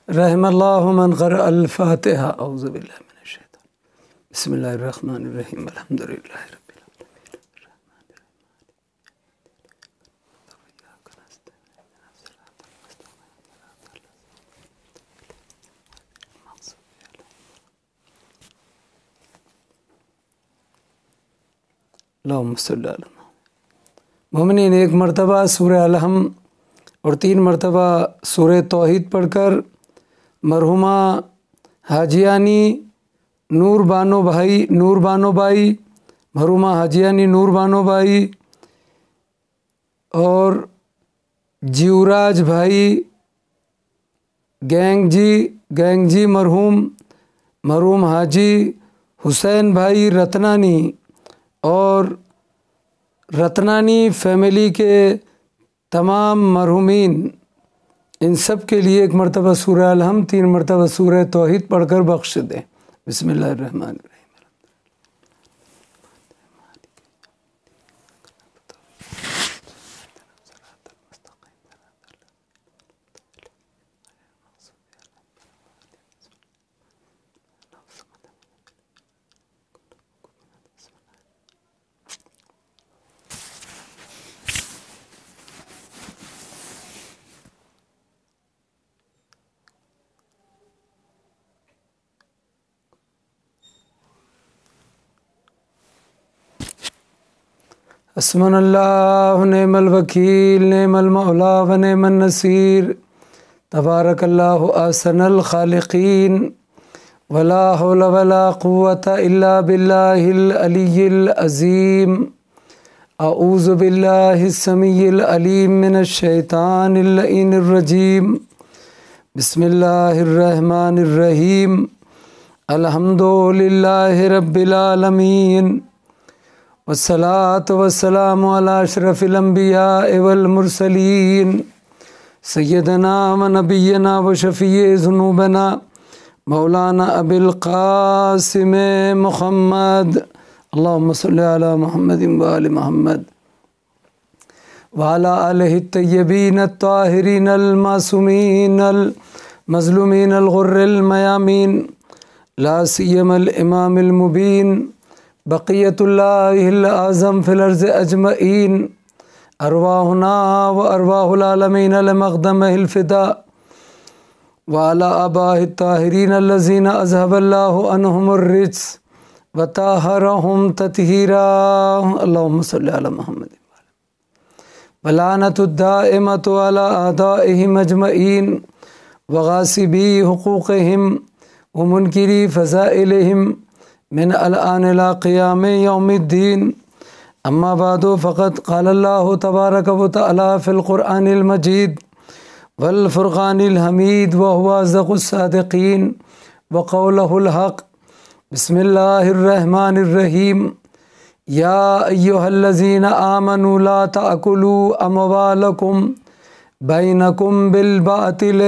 رحم اللہ من قرأ الفاتحہ اعوذ باللہ من الشیطان بسم اللہ الرحمن الرحیم الحمد للہ رب العالمین اللہم صلی علی محمد۔ مومنین، ایک مرتبہ سورہ الحم اور 3 مرتبہ سورہ توحید پڑھ کر مرحومہ حاجیانی نور بانو بائی مرحومہ حاجیانی نور بانو بائی اور جیوراج بھائی گینگ جی مرحوم حاجی حسین بھائی رتنانی اور رتنانی فیملی کے تمام مرحومین، ان سب کے لیے ایک مرتبہ سورہ الحم 3 مرتبہ سورہ توحید پڑھ کر بخش دیں۔ بسم اللہ الرحمن الرحیم۔ حسبنا اللہ نعم الوکیل نعم المولا و نعم النصیر تبارک اللہ احسن الخالقین ولا حول ولا قوة الا باللہ العلی العظیم اعوذ باللہ السمیع العلیم من الشیطان اللعین الرجیم بسم اللہ الرحمن الرحیم الحمد للہ رب العالمین والصلاة والسلام علی اشرف الانبیاء والمرسلین سیدنا و نبینا و شفیع ذنوبنا مولانا ابی القاسم محمد اللہم صلی علی محمد و آل محمد وعلی آلہ الطیبین الطاہرین المعصومین المظلومین الغر المیامین لا سیما الامام المبین بقیت اللہ الاعظم فی الارض اجمعین ارواحنا و ارواح العالمین لمقدمہ الفداء وعلی آباء الطاہرین الذین اذهب اللہ عنہم الرجس وطہرہم تطہیرا اللہم صلی علی محمد ولعنت الدائمۃ علی اعدائہم اجمعین وغاصبی حقوقہم ومنکری فضائلہم من الآن الى قیام یوم الدین اما بعد فقد قال اللہ تبارک و تعالی فی القرآن المجید والفرقان الحمید وهو اصدق الصادقین وقولہ الحق بسم اللہ الرحمن الرحیم یا ایہا الذین آمنوا لا تأکلوا اموالکم بینکم بالباطل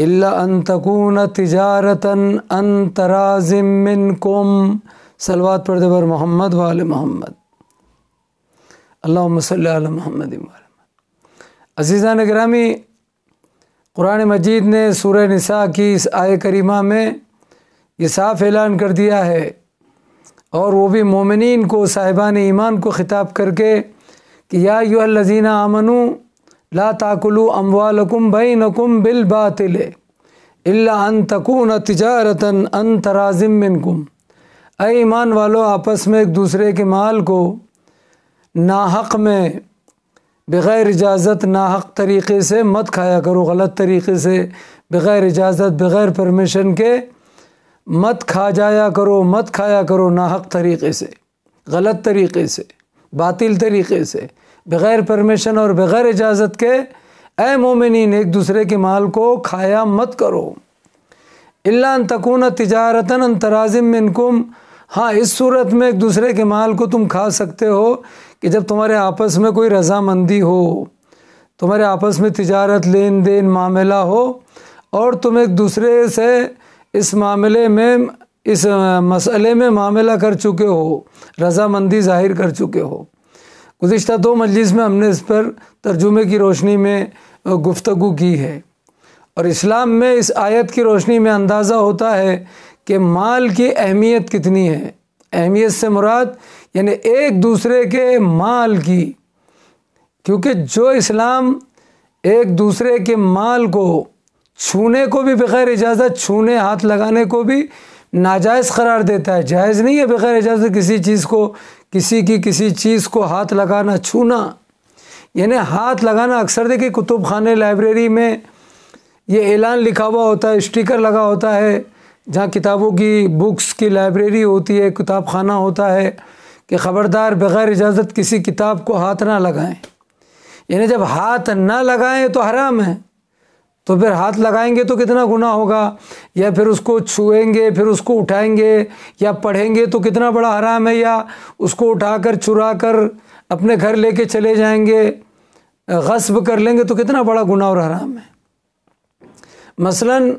الا ان تکون تجارتا ان تراض منکم صلوات پڑھ دے بر محمد و آل محمد اللہم صلی علی محمد و آل محمد۔ عزیزان گرامی، قرآن مجید نے سورہ نساء کی اس آیہ کریمہ میں یہ صاف اعلان کر دیا ہے، اور وہ بھی مومنین کو، صاحبان ایمان کو خطاب کر کے کہ یا ایھا الذین آمنوا لا تاکلوا اموالکم بینکم بالباطل الا ان تکون تجارتا ان تراض منکم، اے ایمان والو، آپس میں ایک دوسرے کے مال کو ناحق میں بغیر اجازت ناحق طریقے سے مت کھایا کرو، غلط طریقے سے بغیر اجازت بغیر پرمیشن کے مت کھایا کرو ناحق طریقے سے، غلط طریقے سے، باطل طریقے سے، بغیر پرمیشن اور بغیر اجازت کے اے مومنین ایک دوسرے کے مال کو کھایا مت کرو۔ الا ان تکون تجارتا ان تراض منکم، ہاں اس صورت میں ایک دوسرے کے مال کو تم کھا سکتے ہو کہ جب تمہارے آپس میں کوئی رضامندی ہو، تمہارے آپس میں تجارت لین دین معاملہ ہو، اور تم ایک دوسرے سے اس مسئلے میں معاملہ کر چکے ہو، رضامندی ظاہر کر چکے ہو۔ گزشتہ 2 مجلس میں ہم نے اس پر ترجمے کی روشنی میں گفتگو کی ہے، اور اسلام میں اس آیت کی روشنی میں اندازہ ہوتا ہے کہ مال کی اہمیت کتنی ہے۔ اہمیت سے مراد یعنی ایک دوسرے کے مال کی، کیونکہ جو اسلام ایک دوسرے کے مال کو چھونے کو بھی بغیر اجازت، چھونے ہاتھ لگانے کو بھی ناجائز قرار دیتا ہے۔ جائز نہیں ہے بغیر اجازت کسی چیز کو، کسی چیز کو ہاتھ لگانا، چھونا، یعنی ہاتھ لگانا۔ اکثر دیکھیں کتب خانے، لائبریری میں یہ اعلان لکھا ہوا ہوتا ہے، اسٹیکر لگا ہوتا ہے، جہاں کتابوں کی بکس کی لائبریری ہوتی ہے، کتاب خانہ ہوتا ہے، کہ خبردار بغیر اجازت کسی کتاب کو ہاتھ نہ لگائیں۔ یعنی جب ہاتھ نہ لگائیں تو حرام ہے، تو پھر ہاتھ لگائیں گے تو کتنا گناہ ہوگا، یا پھر اس کو چھوئیں گے، پھر اس کو اٹھائیں گے یا پڑھیں گے تو کتنا بڑا حرام ہے، یا اس کو اٹھا کر چرا کر اپنے گھر لے کے چلے جائیں گے، غصب کر لیں گے تو کتنا بڑا گناہ اور حرام ہے۔ مثلاً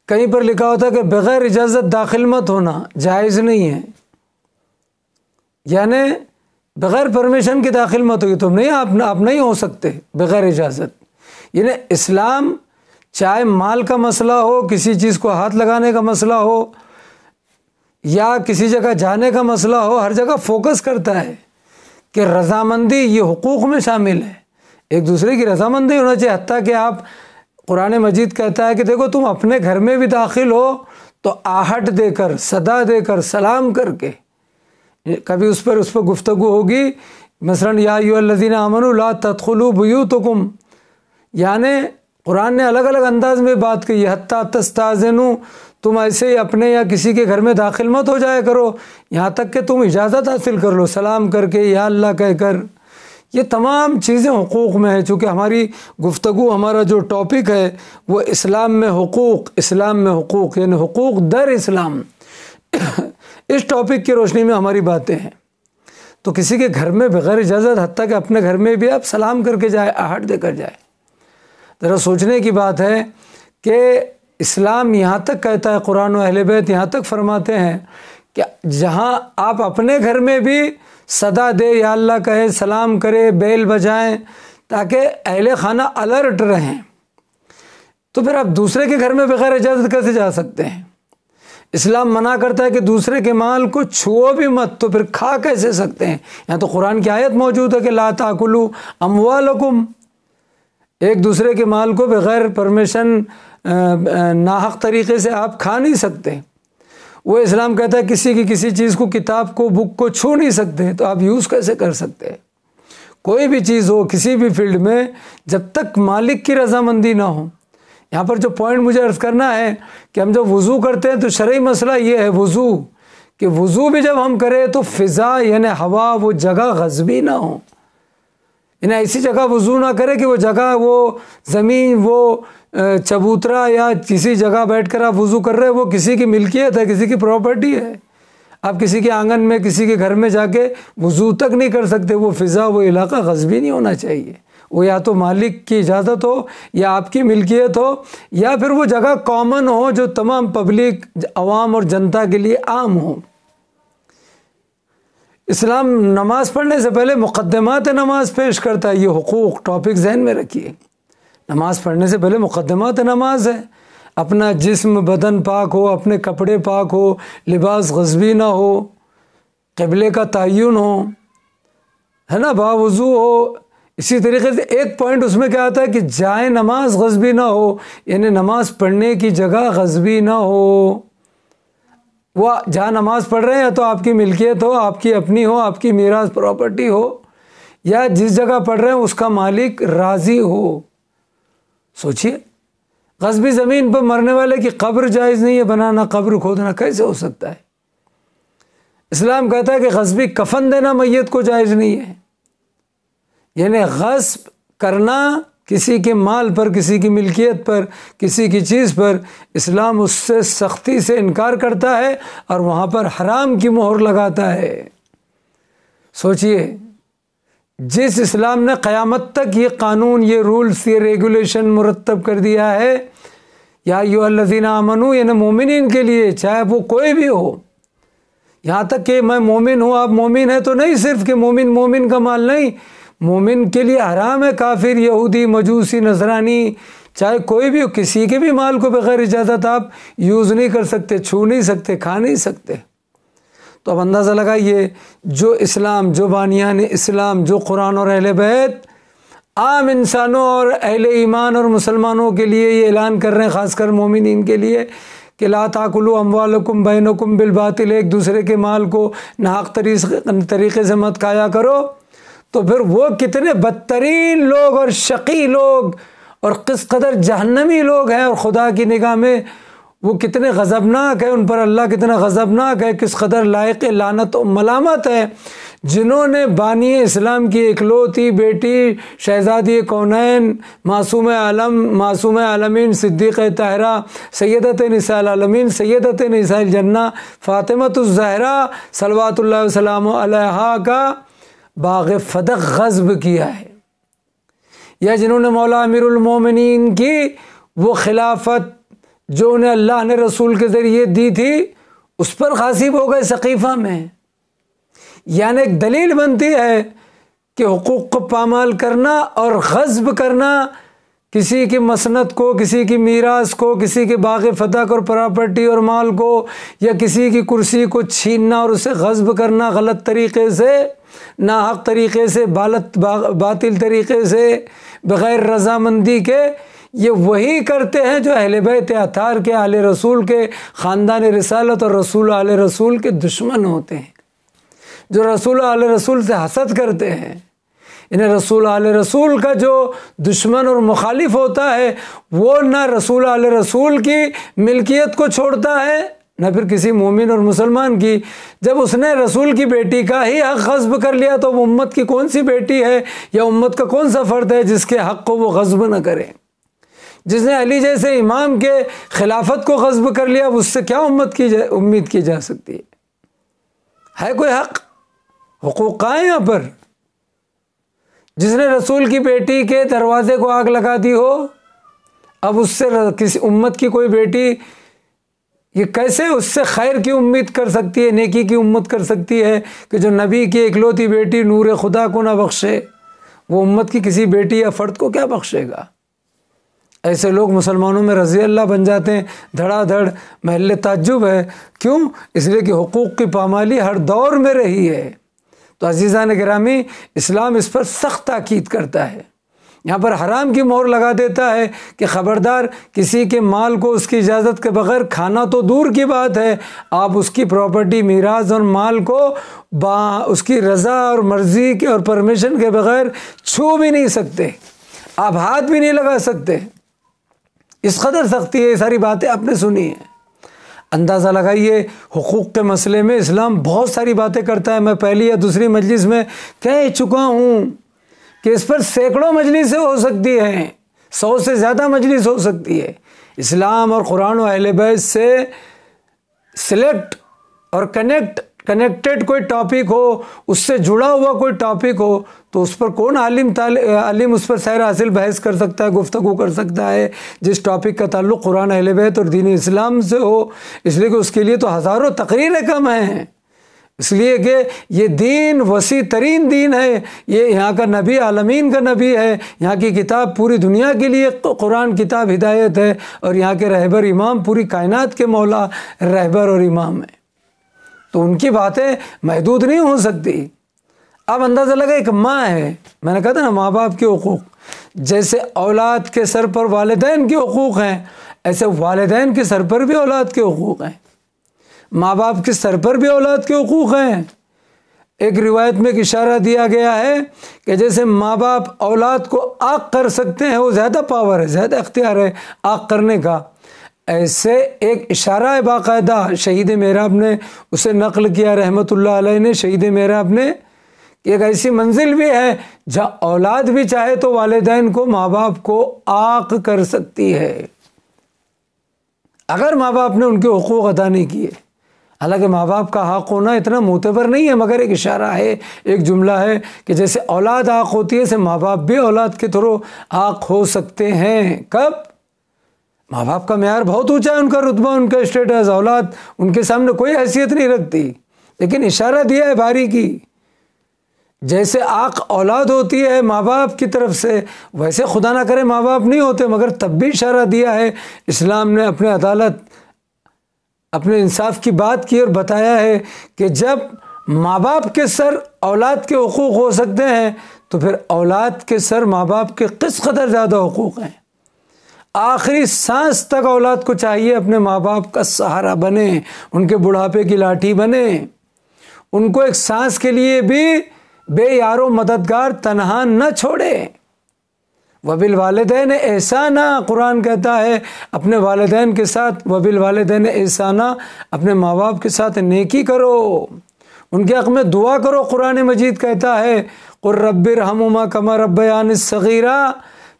کہیں پر لکھا ہوتا ہے کہ بغیر اجازت داخل مت ہونا، جائز نہیں ہے، یعنی بغیر پرمیشن کے داخل مت ہوگی، تم نہیں، آپ نہیں ہو سکتے بغیر اجازت۔ یعنی اسلام چاہے مال کا مسئلہ ہو، کسی چیز کو ہاتھ لگانے کا مسئلہ ہو، یا کسی جگہ جانے کا مسئلہ ہو، ہر جگہ فوکس کرتا ہے کہ رضامندی یہ حقوق میں شامل ہے، ایک دوسرے کی رضامندی ہونا چاہیے۔ حتیٰ کہ آپ قرآن مجید کہتا ہے کہ دیکھو تم اپنے گھر میں بھی داخل ہو تو آہٹ دے کر، صدا دے کر، سلام کر کے، کبھی اس پر گفتگو ہوگی، مثلاً یا ایھا الذین آمنوا لا تدخلوا بیوتکم، یعنی قرآن نے الگ الگ انداز میں بات کی، حتیٰ تستأذنوا، تم ایسے ہی اپنے یا کسی کے گھر میں داخل مت ہو جایا کرو یہاں تک کہ تم اجازت حاصل کر لو، سلام کر کے، یا اللہ کہہ کر۔ یہ تمام چیزیں حقوق میں ہے۔ چونکہ ہماری گفتگو، ہمارا جو ٹاپک ہے وہ اسلام میں حقوق یعنی حقوق در اسلام، اس ٹاپک کی روشنی میں ہماری باتیں ہیں۔ تو کسی کے گھر میں بغیر اجازت، حتیٰ کہ اپنے گھر میں بھی آپ سلام کر کے جائے، آہٹ دے کر جائے۔ ذرا سوچنے کی بات ہے کہ اسلام یہاں تک کہتا ہے، قرآن و اہل بیت یہاں تک فرماتے ہیں کہ جہاں آپ اپنے گھر میں بھی صدا دے، یا اللہ کہے، سلام کرے، بیل بجائیں، تاکہ اہل خانہ الرٹ رہیں، تو پھر آپ دوسرے کے گھر میں بغیر اجازت کیسے جا سکتے ہیں؟ اسلام منع کرتا ہے کہ دوسرے کے مال کو چھو بھی مت، تو پھر کھا کیسے سکتے ہیں؟ یہاں تو قرآن کی آیت موجود ہے کہ لا تاکلوا اموالکم، ایک دوسرے کے مال کو بغیر پرمیشن ناحق طریقے سے آپ کھا نہیں سکتے۔ وہ اسلام کہتا ہے کسی چیز کو، کتاب کو، بک کو چھو نہیں سکتے، تو آپ یوز کیسے کر سکتے ہیں؟ کوئی بھی چیز ہو کسی بھی فیلڈ میں، جب تک مالک کی رضامندی نہ ہو۔ یہاں پر جو پوائنٹ مجھے عرض کرنا ہے کہ ہم جب وضو کرتے ہیں تو شرعی مسئلہ یہ ہے وضو، کہ وضو بھی جب ہم کریں تو فضا یعنی ہوا، وہ جگہ غصبی نہ ہو، یعنی ایسی جگہ وضو نہ کرے کہ وہ جگہ، وہ زمین، وہ چبوترا یا کسی جگہ بیٹھ کر آپ وضو کر رہے ہیں، وہ کسی کی ملکیت ہے، کسی کی پراپرٹی ہے۔ آپ کسی کے آنگن میں، کسی کے گھر میں جا کے وضو تک نہیں کر سکتے۔ وہ فضا، وہ علاقہ غصبی نہیں ہونا چاہیے، وہ یا تو مالک کی اجازت ہو، یا آپ کی ملکیت ہو، یا پھر وہ جگہ کامن ہو جو تمام پبلک، عوام اور جنتا کے لیے عام ہو۔ اسلام نماز پڑھنے سے پہلے مقدمات نماز پیش کرتا ہے۔ یہ حقوق ٹاپک ذہن میں رکھیے۔ نماز پڑھنے سے پہلے مقدمات نماز ہے، اپنا جسم، بدن پاک ہو، اپنے کپڑے پاک ہو، لباس غصبی نہ ہو، قبلے کا تعین ہو، ہے نا، باوضو ہو۔ اسی طریقے سے ایک پوائنٹ اس میں کیا آتا ہے کہ جائے نماز غصبی نہ ہو، یعنی نماز پڑھنے کی جگہ غصبی نہ ہو۔ وہ جہاں نماز پڑھ رہے ہیں تو آپ کی ملکیت ہو، آپ کی اپنی ہو، آپ کی میراث پراپرٹی ہو، یا جس جگہ پڑھ رہے ہیں اس کا مالک راضی ہو۔ سوچئے، غصبی زمین پر مرنے والے کی قبر جائز نہیں ہے بنانا، قبر کھودنا کیسے ہو سکتا ہے؟ اسلام کہتا ہے کہ غصبی کفن دینا میت کو جائز نہیں ہے، یعنی غصب کرنا کسی کے مال پر، کسی کی ملکیت پر، کسی کی چیز پر، اسلام اس سے سختی سے انکار کرتا ہے اور وہاں پر حرام کی مہر لگاتا ہے۔ سوچئے، جس اسلام نے قیامت تک یہ قانون، یہ رولز، یہ ریگولیشن مرتب کر دیا ہے، یا ایھا الذین آمنوا، یعنی مومنین کے لیے، چاہے وہ کوئی بھی ہو، یہاں تک کہ میں مومن ہوں، آپ مومن ہیں تو نہیں صرف کہ مومن کا مال نہیں، مومن کے لیے حرام ہے کافر، یہودی، مجوسی، نصرانی، چاہے کوئی بھی ہو، کسی کے بھی مال کو بغیر اجازت آپ یوز نہیں کر سکتے، چھو نہیں سکتے، کھا نہیں سکتے۔ تو اب اندازہ لگائیے، جو اسلام، جو بانیان اسلام، جو قرآن اور اہل بیت عام انسانوں اور اہل ایمان اور مسلمانوں کے لیے یہ اعلان کر رہے ہیں، خاص کر مومنین کے لیے، کہ لا تاکلوا اموالکم بینکم بالباطل، ایک دوسرے کے مال کو ناحق طریقے سے مت کھایا کرو، تو پھر وہ کتنے بدترین لوگ اور شقی لوگ اور کس قدر جہنمی لوگ ہیں، اور خدا کی نگاہ میں وہ کتنے غضبناک ہیں، ان پر اللہ کتنا غضبناک ہے، کس قدر لائق لعنت و ملامت ہے، جنہوں نے بانی اسلام کی اکلوتی بیٹی شہزادی کونین، معصوم عالمین، صدیقہ طاہرہ، سیدۃ نساء العالمین، سیدۃ نساء الجنہ فاطمۃ الزہرا صلوات اللہ وسلام علیہا کا باغ فدق غصب کیا ہے، یا جنہوں نے مولا امیر المومنین کی وہ خلافت جو انہیں اللہ نے رسول کے ذریعے دی تھی اس پر غاصب ہو گئے سقیفہ میں۔ یعنی ایک دلیل بنتی ہے کہ حقوق کو پامال کرنا اور غصب کرنا، کسی کی مسند کو، کسی کی میراث کو، کسی کے باغ فتح اور پراپرٹی اور مال کو، یا کسی کی کرسی کو چھیننا اور اسے غصب کرنا غلط طریقے سے، ناحق طریقے سے، باطل طریقے سے، بغیر رضامندی کے، یہ وہی کرتے ہیں جو اہل بیت اطہار کے، آل رسول کے، خاندان رسالت اور رسول آل رسول کے دشمن ہوتے ہیں، جو رسول آل رسول سے حسد کرتے ہیں۔ انہیں رسول آل رسول کا جو دشمن اور مخالف ہوتا ہے وہ نہ رسول آل رسول کی ملکیت کو چھوڑتا ہے نہ پھر کسی مومن اور مسلمان کی۔ جب اس نے رسول کی بیٹی کا ہی حق غصب کر لیا تو وہ امت کی کون سی بیٹی ہے یا امت کا کون سا فرد ہے جس کے حق کو وہ غصب نہ کرے؟ جس نے علی جیسے امام کے خلافت کو غصب کر لیا، اس سے کیا امید کی جا سکتی ہے کوئی حق؟ حقوق کہاں ہے یہاں پر؟ جس نے رسول کی بیٹی کے دروازے کو آگ لگا دی ہو، اب اس سے کسی امت کی کوئی بیٹی یہ کیسے اس سے خیر کی امید کر سکتی ہے، نیکی کی امید کر سکتی ہے کہ جو نبی کی اکلوتی بیٹی نور خدا کو نہ بخشے، وہ امت کی کسی بیٹی یا فرد کو کیا بخشے گا؟ ایسے لوگ مسلمانوں میں رضی اللہ بن جاتے ہیں دھڑا دھڑ، محل تعجب ہے۔ کیوں؟ اس لیے کہ حقوق کی پامالی ہر دور میں رہی ہے۔ تو عزیزان گرامی، اسلام اس پر سخت تاکید کرتا ہے، یہاں پر حرام کی مہر لگا دیتا ہے کہ خبردار، کسی کے مال کو اس کی اجازت کے بغیر کھانا تو دور کی بات ہے، آپ اس کی پراپرٹی، میراث اور مال کو اس کی رضا اور مرضی کے اور پرمیشن کے بغیر چھو بھی نہیں سکتے، آپ ہاتھ بھی نہیں لگا سکتے۔ اس قدر سختی ہے، یہ ساری باتیں آپ نے سنی ہیں۔ اندازہ لگائیے، حقوق کے مسئلے میں اسلام بہت ساری باتیں کرتا ہے۔ میں پہلی یا دوسری مجلس میں کہہ چکا ہوں کہ اس پر سینکڑوں مجلسیں ہو سکتی ہیں، 100 سے زیادہ مجلس ہو سکتی ہے۔ اسلام اور قرآن و اہل بیت سے سلیکٹ اور کنیکٹڈ کوئی ٹاپک ہو، اس سے جڑا ہوا کوئی ٹاپک ہو تو اس پر کون عالم اس پر سیر حاصل بحث کر سکتا ہے، گفتگو کر سکتا ہے جس ٹاپک کا تعلق قرآن اہل بیت اور دین اسلام سے ہو؟ اس لیے کہ اس کے لیے تو ہزاروں تقریریں کم ہیں، اس لیے کہ یہ دین وسیع ترین دین ہے، یہ یہاں کا نبی عالمین کا نبی ہے، یہاں کی کتاب پوری دنیا کے لیے قرآن کتاب ہدایت ہے، اور یہاں کے رہبر امام پوری کائنات کے مولا رہبر اور امام ہیں، تو ان کی باتیں محدود نہیں ہو سکتی۔ اب اندازہ لگا، ایک ماں ہے، میں نے کہا تھا نا ماں باپ کے حقوق، جیسے اولاد کے سر پر والدین کے حقوق ہیں، ایسے والدین کے سر پر بھی اولاد کے حقوق ہیں، ماں باپ کے سر پر بھی اولاد کے حقوق ہیں۔ ایک روایت میں ایک اشارہ دیا گیا ہے کہ جیسے ماں باپ اولاد کو عاق کر سکتے ہیں، وہ زیادہ پاور ہے، زیادہ اختیار ہے عاق کرنے کا، ایسے ایک اشارہ ہے باقاعدہ شہید محراب نے اسے نقل کیا، رحمت اللہ علیہ نے، شہید محراب نے، کہ ایک ایسی منزل بھی ہے جہاں اولاد بھی چاہے تو والدین کو، ماں باپ کو عاق کر سکتی ہے اگر ماں باپ نے ان کے حقوق ادا نہیں کیے۔ حالانکہ ماں باپ کا حق ہونا اتنا معتبر نہیں ہے، مگر ایک اشارہ ہے، ایک جملہ ہے کہ جیسے اولاد حق ہوتی ہے، ایسے ماں باپ بھی اولاد کے تھرو حق ہو سکتے ہیں۔ کب؟ ماں باپ کا معیار بہت اونچا ہے، ان کا رتبہ، ان کا اسٹیٹس، اولاد ان کے سامنے کوئی حیثیت نہیں رکھتی، لیکن اشارہ دیا ہے باریکی جیسے آق اولاد ہوتی ہے ماں باپ کی طرف سے، ویسے خدا نہ کرے ماں باپ نہیں ہوتے، مگر تب بھی اشارہ دیا ہے اسلام نے، اپنے عدالت اپنے انصاف کی بات کی اور بتایا ہے کہ جب ماں باپ کے سر اولاد کے حقوق ہو سکتے ہیں تو پھر اولاد کے سر ماں باپ کے کس قدر زیادہ حقوق ہیں۔ آخری سانس تک اولاد کو چاہیے اپنے ماں باپ کا سہارا بنے، ان کے بڑھاپے کی لاٹھی بنے، ان کو ایک سانس کے لیے بھی بے یار و مددگار تنہا نہ چھوڑے۔ وَبِالْوَالِدَيْنِ احسانا، قرآن کہتا ہے اپنے والدین کے ساتھ وَبِالْوَالِدَيْنِ احسانا، اپنے ماں باپ کے ساتھ نیکی کرو، ان کے حق میں دعا کرو۔ قرآن مجید کہتا ہے قُلْ رَبِّ ارْحَمْهُمَا كَمَا رَبَّيَانِي صَغِيرًا،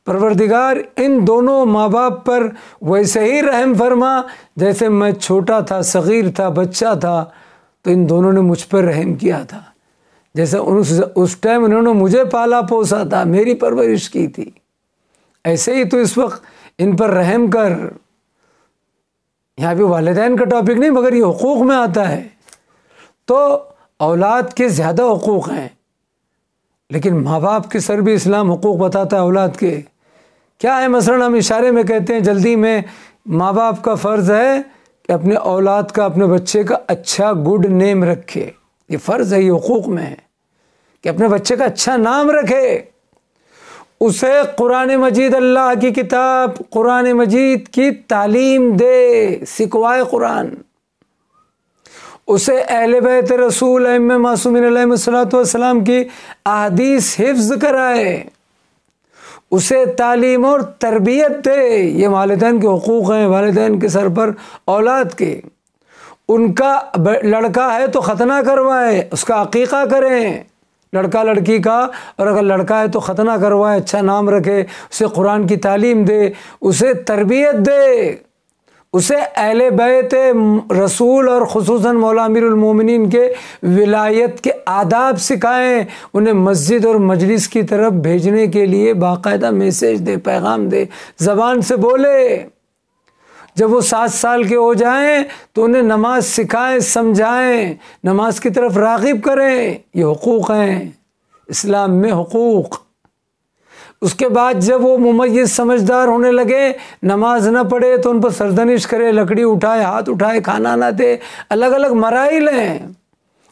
پروردگار ان دونوں ماں باپ پر ویسے ہی رحم فرما جیسے میں چھوٹا تھا، صغیر تھا، بچہ تھا تو ان دونوں نے مجھ پر رحم کیا تھا، جیسے اس ٹائم انہوں نے مجھے پالا پوسا تھا، میری پرورش کی تھی، ایسے ہی تو اس وقت ان پر رحم کر۔ یہاں بھی والدین کا ٹاپک نہیں مگر یہ حقوق میں آتا ہے۔ تو اولاد کے زیادہ حقوق ہیں، لیکن ماں باپ کے سر بھی اسلام حقوق بتاتا ہے اولاد کے۔ کیا ہے؟ مثلا ہم اشارے میں کہتے ہیں جلدی میں، ماں باپ کا فرض ہے کہ اپنے اولاد کا، اپنے بچے کا اچھا گڈ نیم رکھے، یہ فرض ہے، یہ حقوق میں ہے کہ اپنے بچے کا اچھا نام رکھے، اسے قرآن مجید، اللہ کی کتاب قرآن مجید کی تعلیم دے، سکھوائے قرآن، اسے اہل بیت رسول ائمہ معصومین علیہم الصلوۃ والسلام کی احادیث حفظ کرائے، اسے تعلیم اور تربیت دے۔ یہ والدین کے حقوق ہیں، والدین کے سر پر اولاد کے۔ ان کا لڑکا ہے تو ختنہ کروائے، اس کا عقیقہ کریں لڑکا لڑکی کا، اور اگر لڑکا ہے تو ختنہ کروائے، اچھا نام رکھے، اسے قرآن کی تعلیم دے، اسے تربیت دے، اسے اہل بیت رسول اور خصوصاً مولا امیر المومنین کے ولایت کے آداب سکھائیں، انہیں مسجد اور مجلس کی طرف بھیجنے کے لیے باقاعدہ میسیج دے، پیغام دے، زبان سے بولے۔ جب وہ 7 سال کے ہو جائیں تو انہیں نماز سکھائیں، سمجھائیں، نماز کی طرف راغب کریں، یہ حقوق ہیں اسلام میں حقوق۔ اس کے بعد جب وہ ممیز سمجھدار ہونے لگے، نماز نہ پڑھے تو ان پر سرزنش کرے، لکڑی اٹھائے، ہاتھ اٹھائے، کھانا نہ دے، الگ الگ مراحل ہیں،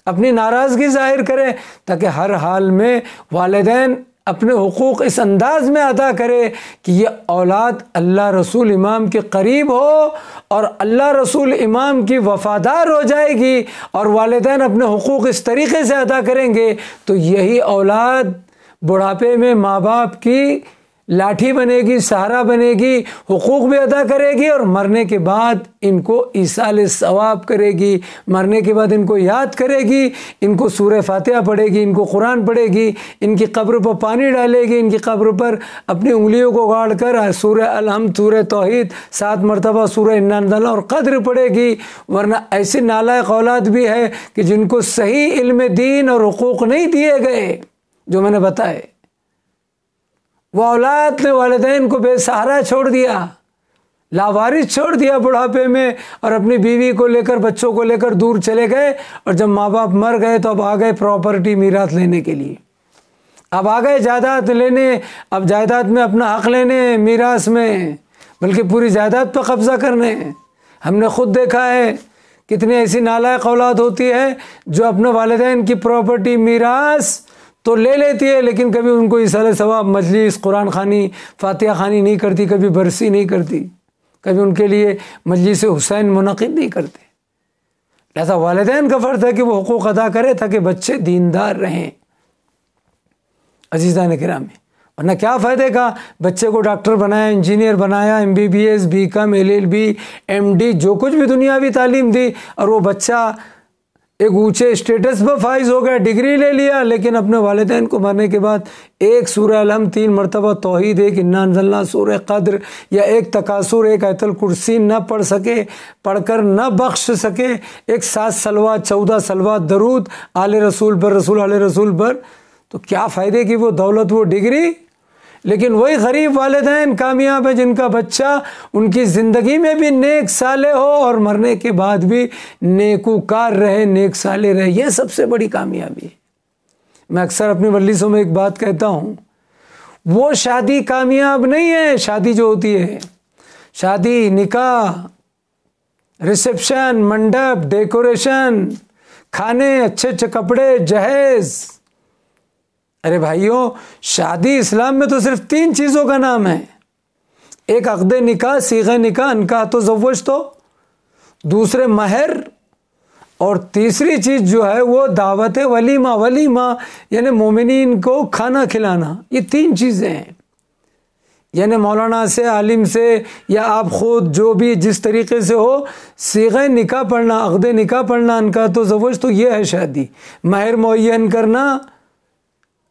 اپنی ناراضگی ظاہر کرے، تاکہ ہر حال میں والدین اپنے حقوق اس انداز میں ادا کرے کہ یہ اولاد اللہ رسول امام کے قریب ہو اور اللہ رسول امام کی وفادار ہو جائے گی، اور والدین اپنے حقوق اس طریقے سے ادا کریں گے تو یہی اولاد بڑھاپے میں ماں باپ کی لاٹھی بنے گی، سہارا بنے گی، حقوق بھی ادا کرے گی، اور مرنے کے بعد ان کو ایصال ثواب کرے گی، مرنے کے بعد ان کو یاد کرے گی، ان کو سورہ فاتحہ پڑھے گی، ان کو قرآن پڑھے گی، ان کی قبر پر پانی ڈالے گی، ان کی قبر پر اپنی انگلیوں کو گاڑ کر سورہ الحمد، سورہ توحید 7 مرتبہ، سورہ انا انزلناہ اور قدر پڑھے گی۔ ورنہ ایسی نالائق اولاد بھی ہے کہ جن کو صحیح علم دین اور حقوق نہیں دیے گئے، جو میں نے بتائے، وہ اولاد نے والدین کو بے سہارا چھوڑ دیا، لاوارث چھوڑ دیا بڑھاپے میں، اور اپنی بیوی کو لے کر، بچوں کو لے کر دور چلے گئے، اور جب ماں باپ مر گئے تو اب آ گئے پراپرٹی میراث لینے کے لیے، اب آ گئے جائیداد لینے، اب جائیداد میں اپنا حق لینے، میراث میں، بلکہ پوری جائیداد پر قبضہ کرنے۔ ہم نے خود دیکھا ہے کتنی ایسی نالائق اولاد ہوتی ہے جو اپنے والدین کی پراپرٹی میراث تو لے لیتی ہے، لیکن کبھی ان کو ایصال ثواب، مجلس، قرآن خوانی، فاتحہ خوانی نہیں کرتی، کبھی برسی نہیں کرتی، کبھی ان کے لیے مجلس حسین منعقد نہیں کرتے۔ لہذا والدین کا فرض ہے کہ وہ حقوق ادا کرے تاکہ بچے دیندار رہیں۔ عزیزان گرامی، ورنہ کیا فائدے کا بچے کو ڈاکٹر بنایا، انجینئر بنایا، MBBS، BCom، LLB، MD، جو کچھ بھی دنیاوی تعلیم دی، اور وہ بچہ ایک اونچے اسٹیٹس پر فائز ہو گیا، ڈگری لے لیا، لیکن اپنے والدین کو مرنے کے بعد ایک سورہ الحمد 3 مرتبہ توحید، ایک انا انزلناہ، سورہ قدر، یا ایک تکاثر، ایک آیت الکرسی نہ پڑھ سکے، پڑھ کر نہ بخش سکے، ایک 7 صلوات، 14 صلوات، درود آل رسول پر، رسول آل رسول پر، تو کیا فائدے کی وہ دولت، وہ ڈگری؟ لیکن وہی غریب والدین کامیاب ہے جن کا بچہ ان کی زندگی میں بھی نیک صالح ہو اور مرنے کے بعد بھی نیکوکار رہے، نیک صالح رہے، یہ سب سے بڑی کامیابی ہے۔ میں اکثر اپنی مجلسوں میں ایک بات کہتا ہوں، وہ شادی کامیاب نہیں ہے۔ شادی جو ہوتی ہے، شادی، نکاح، ریسیپشن، منڈپ، ڈیکوریشن، کھانے، اچھے اچھے کپڑے، جہیز، ارے بھائیوں، شادی اسلام میں تو صرف 3 چیزوں کا نام ہے۔ ایک عقد نکاح، صیغہ نکاح، انکحتوا زوجتوا، دوسرے مہر، اور تیسری چیز جو ہے وہ دعوت ولیمہ۔ ولیمہ یعنی مومنین کو کھانا کھلانا۔ یہ 3 چیزیں ہیں، یعنی مولانا سے، عالم سے، یا آپ خود جو بھی جس طریقے سے ہو، صیغہ نکاح پڑھنا، عقد نکاح پڑھنا، انکحتوا زوجتوا، یہ ہے شادی۔ مہر معین کرنا،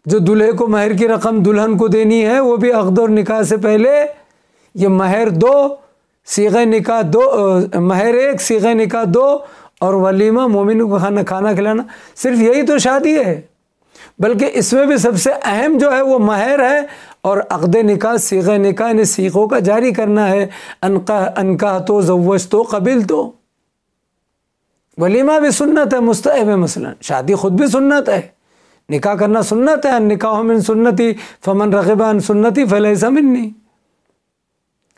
جو دلہے کو مہر کی رقم دلہن کو دینی ہے وہ بھی عقد اور نکاح سے پہلے، یہ مہر 2، صیغہ نکاح 2، مہر 1، صیغہ نکاح 2، اور ولیمہ مومنوں کو کھانا کھلانا، صرف یہی تو شادی ہے۔ بلکہ اس میں بھی سب سے اہم جو ہے وہ مہر ہے، اور عقد نکاح، صیغہ نکاح، یعنی صیغوں کا جاری کرنا ہے۔ انکحتوا زوجتوا قبلتوا۔ ولیمہ بھی سنت ہے، مستحب ہے۔ مثلا شادی خود بھی سنت ہے، نکاح کرنا سنت ہے۔ النکاح من سنتی فمن رغب عن سنتی فلیس منی۔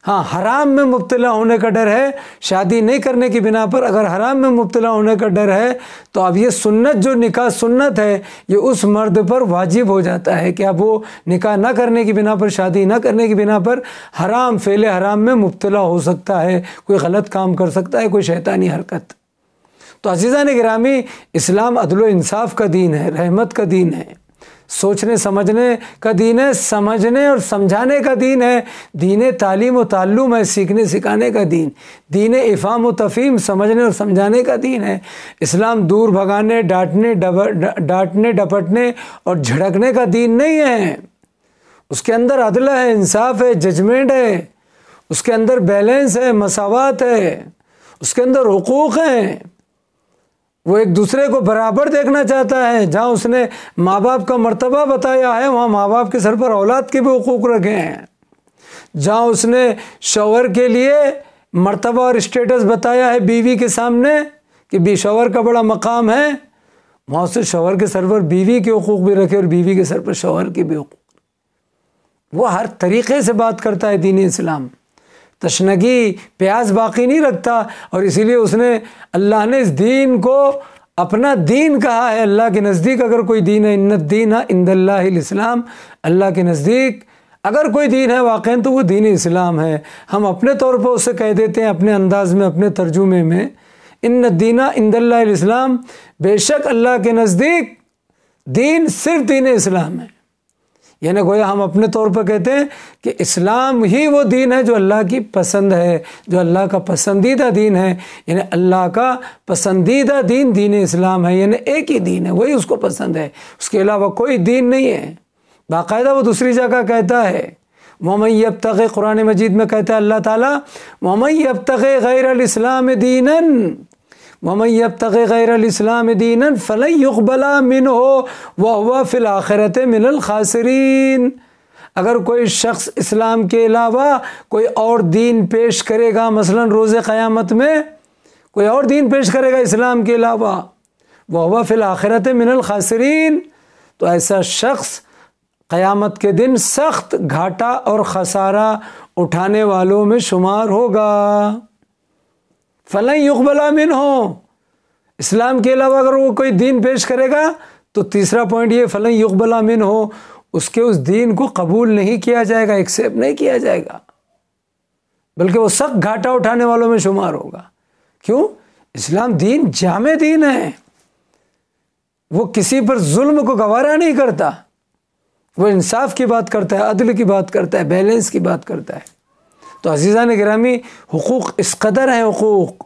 ہاں، حرام میں مبتلا ہونے کا ڈر ہے شادی نہیں کرنے کی بنا پر۔ اگر حرام میں مبتلا ہونے کا ڈر ہے تو اب یہ سنت، جو نکاح سنت ہے، یہ اس مرد پر واجب ہو جاتا ہے کہ اب وہ نکاح نہ کرنے کی بنا پر، شادی نہ کرنے کی بنا پر حرام، فعل حرام میں مبتلا ہو سکتا ہے، کوئی غلط کام کر سکتا ہے، کوئی شیطانی حرکت۔ تو عزیزان گرامی، اسلام عدل و انصاف کا دین ہے، رحمت کا دین ہے، سوچنے سمجھنے کا دین ہے، سمجھنے اور سمجھانے کا دین ہے، دین تعلیم و تعلم ہے، سیکھنے سکھانے کا دین، دین افہام و تفہیم، سمجھنے اور سمجھانے کا دین ہے۔ اسلام دور بھگانے، ڈانٹنے ڈپٹنے اور جھڑکنے کا دین نہیں ہے۔ اس کے اندر عدل ہے، انصاف ہے، ججمنٹ ہے، اس کے اندر بیلنس ہے، مساوات ہے، اس کے اندر حقوق ہیں۔ وہ ایک دوسرے کو برابر دیکھنا چاہتا ہے۔ جہاں اس نے ماں باپ کا مرتبہ بتایا ہے، وہاں ماں باپ کے سر پر اولاد کے بھی حقوق رکھے ہیں۔ جہاں اس نے شوہر کے لیے مرتبہ اور اسٹیٹس بتایا ہے بیوی کے سامنے کہ شوہر کا بڑا مقام ہے، وہاں سے شوہر کے سر پر بیوی کے حقوق بھی رکھے اور بیوی کے سر پر شوہر کے بھی حقوق۔ وہ ہر طریقے سے بات کرتا ہے دین اسلام، تشنگی پیاز باقی نہیں رکھتا، اور اسی لیے اس نے، اللہ نے اس دین کو اپنا دین کہا ہے۔ اللہ کے نزدیک اگر کوئی دین ہے، ان الدین عند اللہ الاسلام، اللہ کے نزدیک اگر کوئی دین ہے واقعاً تو وہ دین اسلام ہے۔ ہم اپنے طور پر اسے کہہ دیتے ہیں اپنے انداز میں، اپنے ترجمے میں، ان الدین عند اللہ الاسلام، بے شک اللہ کے نزدیک دین صرف دین اسلام ہے۔ یعنی گویا ہم اپنے طور پر کہتے ہیں کہ اسلام ہی وہ دین ہے جو اللہ کی پسند ہے، جو اللہ کا پسندیدہ دین ہے۔ یعنی اللہ کا پسندیدہ دین دین اسلام ہے، یعنی ایک ہی دین ہے، وہی اس کو پسند ہے، اس کے علاوہ کوئی دین نہیں ہے۔ باقاعدہ وہ دوسری جگہ کہتا ہے، وَمَن يَبْتَغِ، قرآن مجید میں کہتا ہے اللہ تعالیٰ، وَمَن يَبْتَغِ غَيْرَ الْإِسْلَامِ دِينًا، وَمَن يَبْتَغِ غَيْرَ الْإِسْلَامِ دِينًا فَلَن يُقْبَلَ مِنْهُ وَهُوَ فِي الْآخِرَةِ مِنَ الْخَاسِرِينَ۔ اگر کوئی شخص اسلام کے علاوہ کوئی اور دین پیش کرے گا، مثلا روز قیامت میں کوئی اور دین پیش کرے گا اسلام کے علاوہ، وَهُوَ فِي الْآخِرَةِ مِنَ الْخَاسِرِينَ، تو ایسا شخص قیامت کے دن سخت گھاٹا اور خسارہ اٹھانے والوں میں شمار ہوگا۔ فَلَن يُقْبَلَ مِنْهُ، اسلام کے علاوہ اگر وہ کوئی دین پیش کرے گا تو تیسرا پوائنٹ یہ، فَلَن يُقْبَلَ مِنْهُ، اس کے اس دین کو قبول نہیں کیا جائے گا، ایکسیپٹ نہیں کیا جائے گا، بلکہ وہ سخت گھاٹا اٹھانے والوں میں شمار ہوگا۔ کیوں؟ اسلام دین جامع دین ہے، وہ کسی پر ظلم کو گوارا نہیں کرتا، وہ انصاف کی بات کرتا ہے، عدل کی بات کرتا ہے، بیلنس کی بات کرتا ہے۔ تو عزیزان گرامی، حقوق اس قدر ہیں، حقوق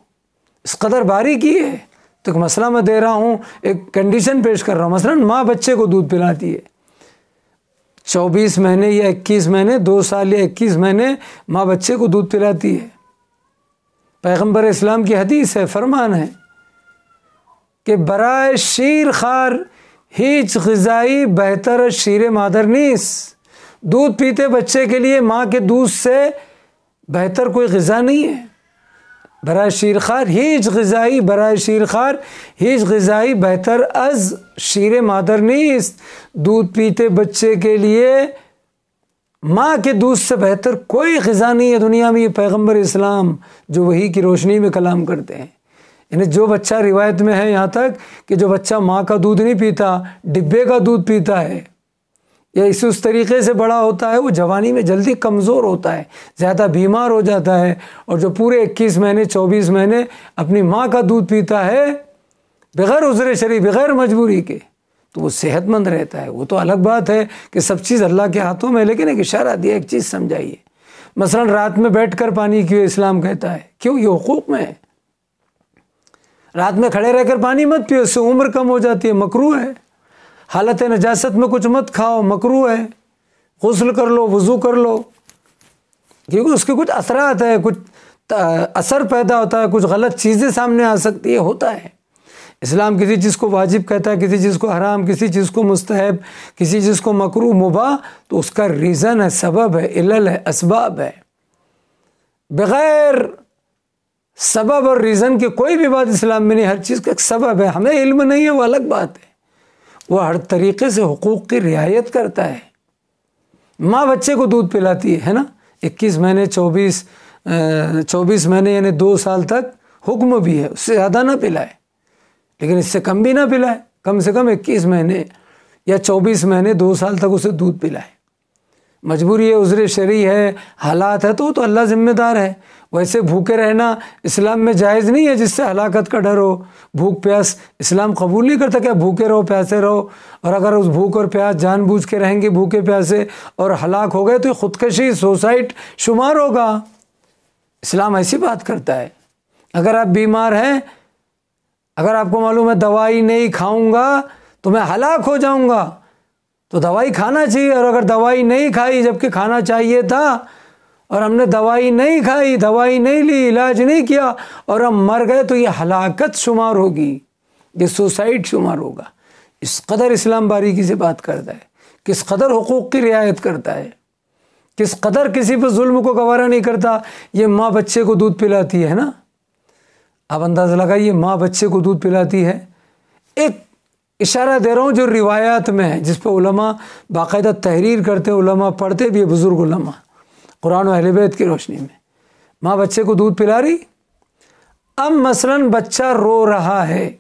اس قدر باریکی ہے۔ تو ایک مسئلہ میں دے رہا ہوں، ایک کنڈیشن پیش کر رہا ہوں، مثلا ماں بچے کو دودھ پلاتی ہے 24 مہینے یا 21 مہینے، 2 سال یا 21 مہینے ماں بچے کو دودھ پلاتی ہے۔ پیغمبر اسلام کی حدیث ہے، فرمان ہے کہ برائے شیر خار ہیچ غذائی بہتر شیر مادر نیس، دودھ پیتے بچے کے لیے ماں کے دودھ سے بہتر کوئی غذا نہیں ہے۔ برای شیرخوار هیچ غذایی برای شیرخوار هیچ غذایی بہتر از شیر مادر نیست. دودھ پیتے بچے کے لیے ماں کے دودھ سے بہتر کوئی غذا نہیں ہے دنیا میں. یہ پیغمبر اسلام جو وحی کی روشنی میں کلام کرتے ہیں. یعنی جو بچہ روایت میں ہے یہاں تک کہ جو بچہ ماں کا دودھ نہیں پیتا، ڈبے کا دودھ پیتا ہے یا اس طریقے سے بڑا ہوتا ہے، وہ جوانی میں جلدی کمزور ہوتا ہے، زیادہ بیمار ہو جاتا ہے. اور جو پورے 21 مہینے 24 مہینے اپنی ماں کا دودھ پیتا ہے بغیر عذر شرعی، بغیر مجبوری کے، تو وہ صحت مند رہتا ہے. وہ تو الگ بات ہے کہ سب چیز اللہ کے ہاتھوں میں، لیکن ایک اشارہ دیا، ایک چیز سمجھائیے. مثلا رات میں بیٹھ کر پانی کیوں اسلام کہتا ہے؟ کیوں؟ یہ حقوق میں ہے. رات میں کھڑے رہ کر پانی مت پیو، اس سے عمر کم ہو جاتی ہے، مکروہ ہے. حالت نجاست میں کچھ مت کھاؤ، مکروہ ہے. غسل کر لو، وضو کر لو، کیونکہ اس کے کچھ اثرات ہیں، کچھ اثر پیدا ہوتا ہے، کچھ غلط چیزیں سامنے آ سکتی ہے، ہوتا ہے. اسلام کسی چیز کو واجب کہتا ہے، کسی چیز کو حرام، کسی چیز کو مستحب، کسی چیز کو مکروہ، مباح، تو اس کا ریزن ہے، سبب ہے، علل ہے، اسباب ہے. بغیر سبب اور ریزن کے کوئی بھی بات اسلام میں نہیں. ہر چیز کا ایک سبب ہے. ہمیں علم نہیں ہے وہ الگ بات ہے. وہ ہر طریقے سے حقوق کی رعایت کرتا ہے. ماں بچے کو دودھ پلاتی ہے نا، 21 مہینے 24 مہینے یعنی 2 سال تک حکم بھی ہے، اس سے زیادہ نہ پلائے، لیکن اس سے کم بھی نہ پلائے. کم سے کم 21 مہینے یا 24 مہینے 2 سال تک اسے دودھ پلائے. مجبوری ہے، عذر شرعی ہے، حالات ہے، تو اللہ ذمہ دار ہے. ویسے بھوکے رہنا اسلام میں جائز نہیں ہے، جس سے ہلاکت کا ڈر ہو. بھوک پیاس اسلام قبول نہیں کرتا کہ آپ بھوکے رہو، پیاسے رہو. اور اگر اس بھوک اور پیاس جان بوجھ کے رہیں گے بھوکے پیاسے اور ہلاک ہو گئے تو یہ خودکشی، سوسائڈ شمار ہوگا. اسلام ایسی بات کرتا ہے. اگر آپ بیمار ہیں، اگر آپ کو معلوم ہے دوائی نہیں کھاؤں گا تو میں ہلاک ہو جاؤں گا، تو دوائی کھانا چاہیے. اور اگر دوائی نہیں کھائی جبکہ کھانا چاہیے تھا، اور ہم نے دوائی نہیں کھائی، دوائی نہیں لی، علاج نہیں کیا اور ہم مر گئے، تو یہ ہلاکت شمار ہوگی، یہ سوسائڈ شمار ہوگا. اس قدر اسلام باریکی سے بات کرتا ہے، کس قدر حقوق کی رعایت کرتا ہے، کس قدر کسی پہ ظلم کو گوارا نہیں کرتا. یہ ماں بچے کو دودھ پلاتی ہے نا، آپ اندازہ لگائیے، ماں بچے کو دودھ پلاتی ہے. ایک اشارہ دے رہا ہوں جو روایات میں ہے، جس پہ علماء باقاعدہ تحریر کرتے ہیں، علماء پڑھتے بھی، بزرگ علماء قرآن و اہل بیت کی روشنی میں. ماں بچے کو دودھ پلا رہی. اب مثلا بچہ رو رہا ہے،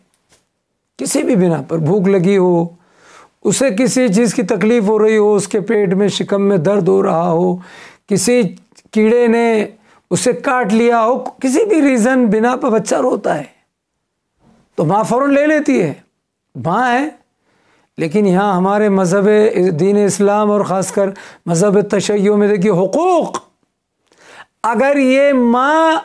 کسی بھی بنا پر، بھوک لگی ہو، اسے کسی چیز کی تکلیف ہو رہی ہو، اس کے پیٹ میں شکم میں درد ہو رہا ہو، کسی کیڑے نے اسے کاٹ لیا ہو، کسی بھی ریزن بنا پر بچہ روتا ہے، تو ماں فوراً لے لیتی ہے، ماں ہے. لیکن یہاں ہمارے مذہب دین اسلام اور خاص کر مذہب تشیع میں دیکھیے حقوق. اگر یہ ماں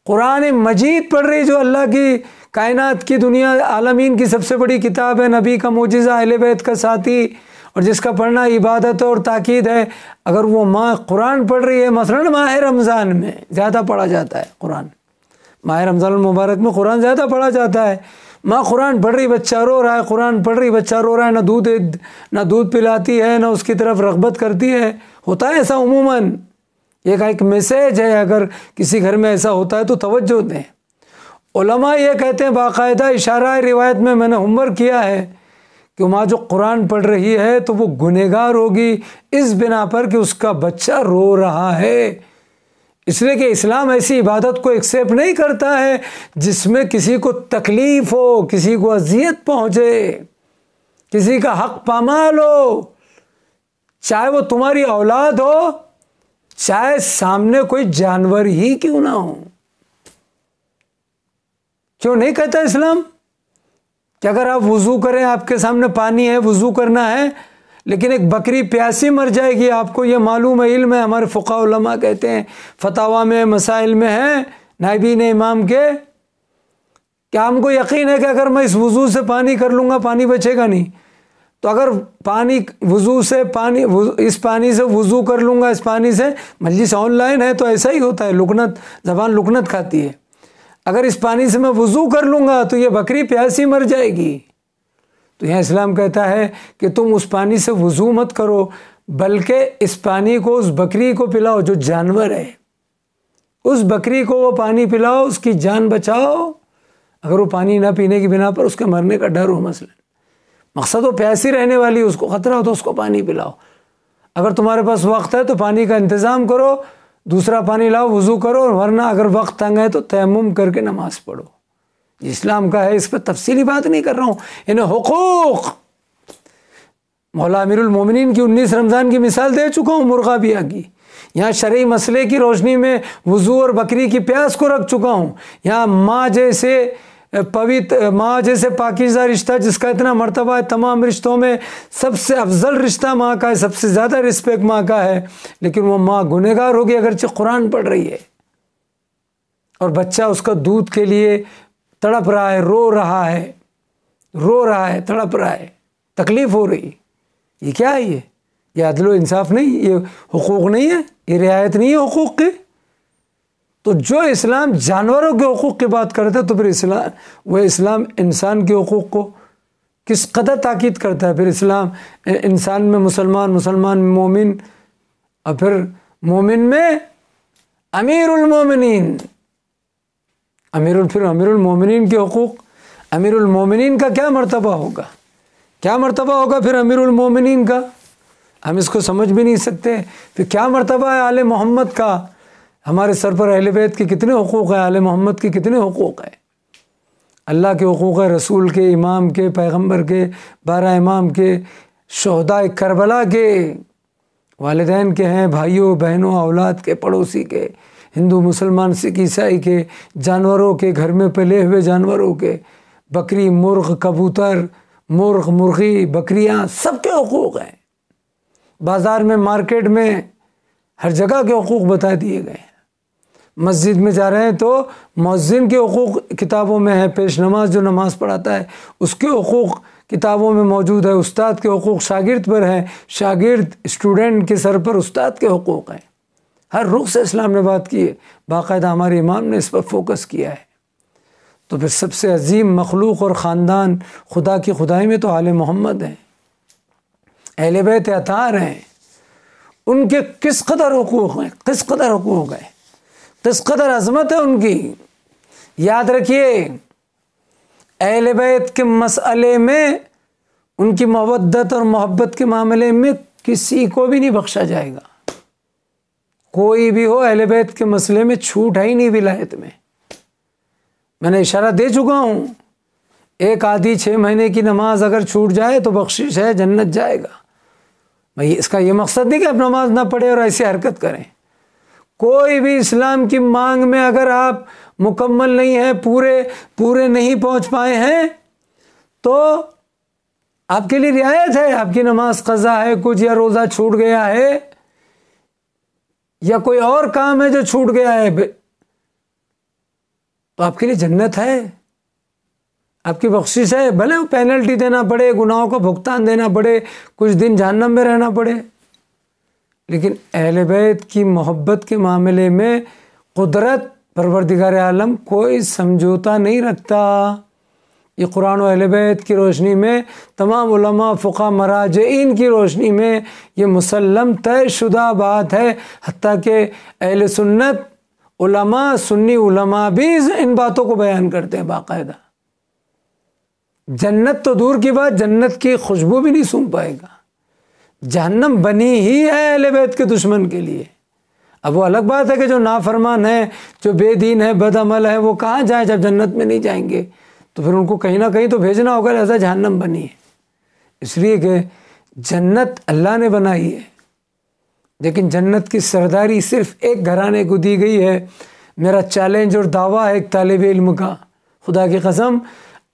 قرآن مجید پڑھ رہی، جو اللہ کی کائنات کی، دنیا عالمین کی سب سے بڑی کتاب ہے، نبی کا معجزہ، اہل بیت کا ساتھی، اور جس کا پڑھنا عبادت اور تاکید ہے، اگر وہ ماں قرآن پڑھ رہی ہے، مثلا ماہ رمضان میں زیادہ پڑھا جاتا ہے قرآن، ماہ رمضان المبارک میں قرآن زیادہ پڑھا جاتا ہے. ماں قرآن پڑھ رہی، بچہ رو رہا ہے، قرآن پڑھ رہی، بچہ رو رہا ہے، نہ دودھ پلاتی ہے، نہ اس کی طرف رغبت کرتی ہے. ہوتا ہے ایسا عموماً. ایک میسیج ہے، اگر کسی گھر میں ایسا ہوتا ہے تو توجہ دیں. علماء یہ کہتے ہیں، باقاعدہ اشارہ روایت میں نے ہوم ورک کیا ہے کہ ماں جو قرآن پڑھ رہی ہے تو وہ گنہگار ہوگی اس بنا پر کہ اس کا بچہ رو رہا ہے. اس لیے کہ اسلام ایسی عبادت کو ایکسیپٹ نہیں کرتا ہے جس میں کسی کو تکلیف ہو، کسی کو اذیت پہنچے، کسی کا حق پامال ہو، چاہے وہ تمہاری اولاد ہو، چاہے سامنے کوئی جانور ہی کیوں نہ ہو. کیوں نہیں کہتا اسلام کہ اگر آپ وضو کریں، آپ کے سامنے پانی ہے، وضو کرنا ہے، لیکن ایک بکری پیاسی مر جائے گی، آپ کو یہ معلوم ہے، علم ہے، ہمارے فقہاء علماء کہتے ہیں، فتاویٰ میں، مسائل میں ہیں نائبین امام کے، کیا ہم کو یقین ہے کہ اگر میں اس وضو سے پانی کر لوں گا پانی بچے گا نہیں. تو اگر اس پانی سے وضو کر لوں گا، اس پانی سے، مجلس آن لائن ہے تو ایسا ہی ہوتا ہے، زبان لکنت کھاتی ہے. اگر اس پانی سے میں وضو کر لوں گا تو یہ بکری پیاسی مر جائے گی. تو یہاں اسلام کہتا ہے کہ تم اس پانی سے وضو مت کرو، بلکہ اس پانی کو اس بکری کو پلاؤ جو جانور ہے. اس بکری کو وہ پانی پلاؤ، اس کی جان بچاؤ، اگر وہ پانی نہ پینے کی بنا پر اس کے مرنے کا ڈر ہو مثلا، مقصد وہ پیاسی رہنے والی، اس کو خطرہ ہو تو اس کو پانی پلاؤ۔ اگر تمہارے پاس وقت ہے تو پانی کا انتظام کرو، دوسرا پانی لاؤ، وضو کرو، ورنہ اگر وقت تنگ ہے تو تیمم کر کے نماز پڑھو۔ یہ اسلام کا ہے، اس پہ تفصیلی بات نہیں کر رہا ہوں۔ انہیں حقوق مولا امیر المومنین کی 19 رمضان کی مثال دے چکا ہوں، مرغابیہ کی۔ یہاں شرعی مسئلے کی روشنی میں وضو اور بکری کی پیاس کو رکھ چکا ہوں۔ یہاں ماں جیسے پاکیزہ رشتہ جس کا اتنا مرتبہ ہے، تمام رشتوں میں سب سے افضل رشتہ ماں کا ہے، سب سے زیادہ رسپیکٹ ماں کا ہے، لیکن وہ ماں گنہگار ہوگی اگرچہ قرآن پڑھ رہی ہے، اور بچہ اس کا دودھ کے لیے تڑپ رہا ہے، رو رہا ہے، تڑپ رہا ہے، تکلیف ہو رہی۔ یہ کیا ہے؟ یہ عدل و انصاف نہیں، یہ حقوق نہیں ہے، یہ رعایت نہیں ہے حقوق کی۔ تو جو اسلام جانوروں کے حقوق کی بات کرتا ہے تو پھر اسلام انسان کے حقوق کو کس قدر تاکید کرتا ہے۔ پھر اسلام انسان میں مسلمان میں مومن، اور پھر مومن میں امیر المومنین، پھر امیر المومنین کے حقوق، امیر المومنین کا کیا مرتبہ ہوگا پھر امیر المومنین کا، ہم اس کو سمجھ بھی نہیں سکتے۔ پھر کیا مرتبہ ہے آل محمد کا، ہمارے سر پر اہل بیت کے کتنے حقوق ہیں، آل محمد کے کتنے حقوق ہیں، اللہ کے حقوق ہیں، رسول کے، امام کے، پیغمبر کے، 12 امام کے، شہداء کربلا کے، والدین کے ہیں، بھائیوں بہنوں اولاد کے، پڑوسی کے، ہندو مسلمان سکھ عیسائی کے، جانوروں کے، گھر میں پلے ہوئے جانوروں کے، بکری مرغ کبوتر مرغ مرغی بکریاں، سب کے حقوق ہیں۔ بازار میں مارکیٹ میں ہر جگہ کے حقوق بتا دیے گئے ہیں۔ مسجد میں جا رہے ہیں تو مؤذن کے حقوق کتابوں میں ہے، پیش نماز جو نماز پڑھاتا ہے اس کے حقوق کتابوں میں موجود ہے، استاد کے حقوق شاگرد پر ہیں، شاگرد اسٹوڈنٹ کے سر پر استاد کے حقوق ہیں۔ ہر رخ سے اسلام نے بات کی ہے، باقاعدہ ہمارے امام نے اس پر فوکس کیا ہے۔ تو پھر سب سے عظیم مخلوق اور خاندان خدا کی خدائی میں تو آل محمد ہیں، اہل بیت اطہار ہیں، ان کے کس قدر حقوق ہیں، کس قدر عظمت ہے ان کی۔ یاد رکھیے اہل بیت کے مسئلے میں ان کی مودت اور محبت کے معاملے میں کسی کو بھی نہیں بخشا جائے گا، کوئی بھی ہو، اہل بیت کے مسئلے میں چھوٹ ہے ہی نہیں ولایت میں۔ میں نے اشارہ دے چکا ہوں، ایک آدھی 6 مہینے کی نماز اگر چھوٹ جائے تو بخشش ہے، جنت جائے گا۔ اس کا یہ مقصد نہیں کہ آپ نماز نہ پڑھیں اور ایسی حرکت کریں۔ کوئی بھی اسلام کی مانگ میں اگر آپ مکمل نہیں ہیں، پورے نہیں پہنچ پائے ہیں، تو آپ کے لیے رعایت ہے، آپ کی نماز قضا ہے کچھ، یا روزہ چھوٹ گیا ہے، یا کوئی اور کام ہے جو چھوٹ گیا ہے، تو آپ کے لیے جنت ہے، آپ کی بخشش ہے، بھلے وہ پینلٹی دینا پڑے، گناہوں کا بھگتان دینا پڑے، کچھ دن جہنم میں رہنا پڑے، لیکن اہل بیت کی محبت کے معاملے میں قدرت پروردگار عالم کوئی سمجھوتا نہیں رکھتا۔ یہ قرآن و اہل بیت کی روشنی میں، تمام علماء فقہ مراجعین کی روشنی میں یہ مسلم طے شدہ بات ہے، حتیٰ کہ اہل سنت علماء، سنی علماء بھی ان باتوں کو بیان کرتے ہیں باقاعدہ۔ جنت تو دور کی بات، جنت کی خوشبو بھی نہیں سونگھ پائے گا، جہنم بنی ہی ہے اہل بیت کے دشمن کے لیے۔ اب وہ الگ بات ہے کہ جو نافرمان ہے، جو بے دین ہے، بد عمل ہے، وہ کہاں جائیں جب جنت میں نہیں جائیں گے، تو پھر ان کو کہیں نہ کہیں تو بھیجنا ہوگا، لہذا جہنم بنی ہے۔ اس لیے کہ جنت اللہ نے بنائی ہے، لیکن جنت کی سرداری صرف ایک گھرانے کو دی گئی ہے۔ میرا چیلنج اور دعویٰ ہے ایک طالب علم کا، خدا کی قسم،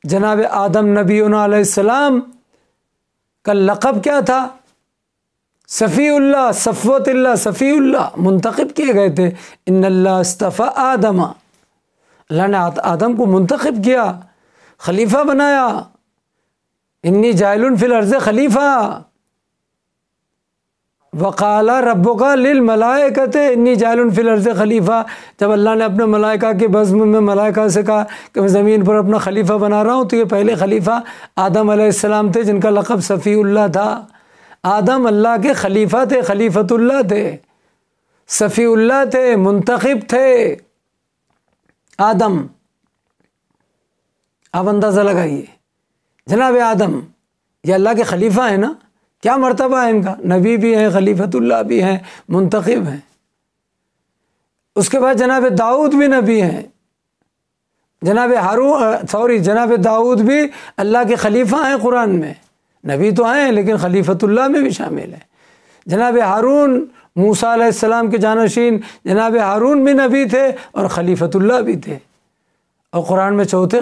جناب آدم نبینا علیہ السلام کا لقب کیا تھا؟ صفی اللہ، صفوت اللہ، صفی اللہ، منتخب کیے گئے تھے۔ ان اللہ اصطفیٰ آدم، اللہ نے آدم کو منتخب کیا، خلیفہ بنایا۔ انی جاعل فی الارض خلیفہ، وقال ربک للملائکۃ انی جاعل فی الارض خلیفہ۔ جب اللہ نے اپنے ملائکہ کے بزم میں ملائکہ سے کہا کہ میں زمین پر اپنا خلیفہ بنا رہا ہوں، تو یہ پہلے خلیفہ آدم علیہ السلام تھے، جن کا لقب صفی اللہ تھا۔ آدم اللہ کے خلیفہ تھے، خلیفۃ اللہ تھے، صفی اللہ تھے، منتخب تھے۔ آدم، آپ اندازہ لگائیے، جناب آدم یہ اللہ کے خلیفہ ہیں نا، کیا مرتبہ ہے ان کا، نبی بھی ہیں، خلیفۃ اللہ بھی ہیں، منتخب ہیں۔ اس کے بعد جناب داؤد بھی نبی ہیں، جناب داؤد بھی اللہ کے خلیفہ ہیں، قرآن میں نبی تو ہیں لیکن خلیفۃ اللہ میں بھی شامل ہیں۔ جناب ہارون، موسیٰ علیہ السلام کے جانشین جناب ہارون بھی نبی تھے اور خلیفۃ اللہ بھی تھے۔ اور قرآن میں چوتھے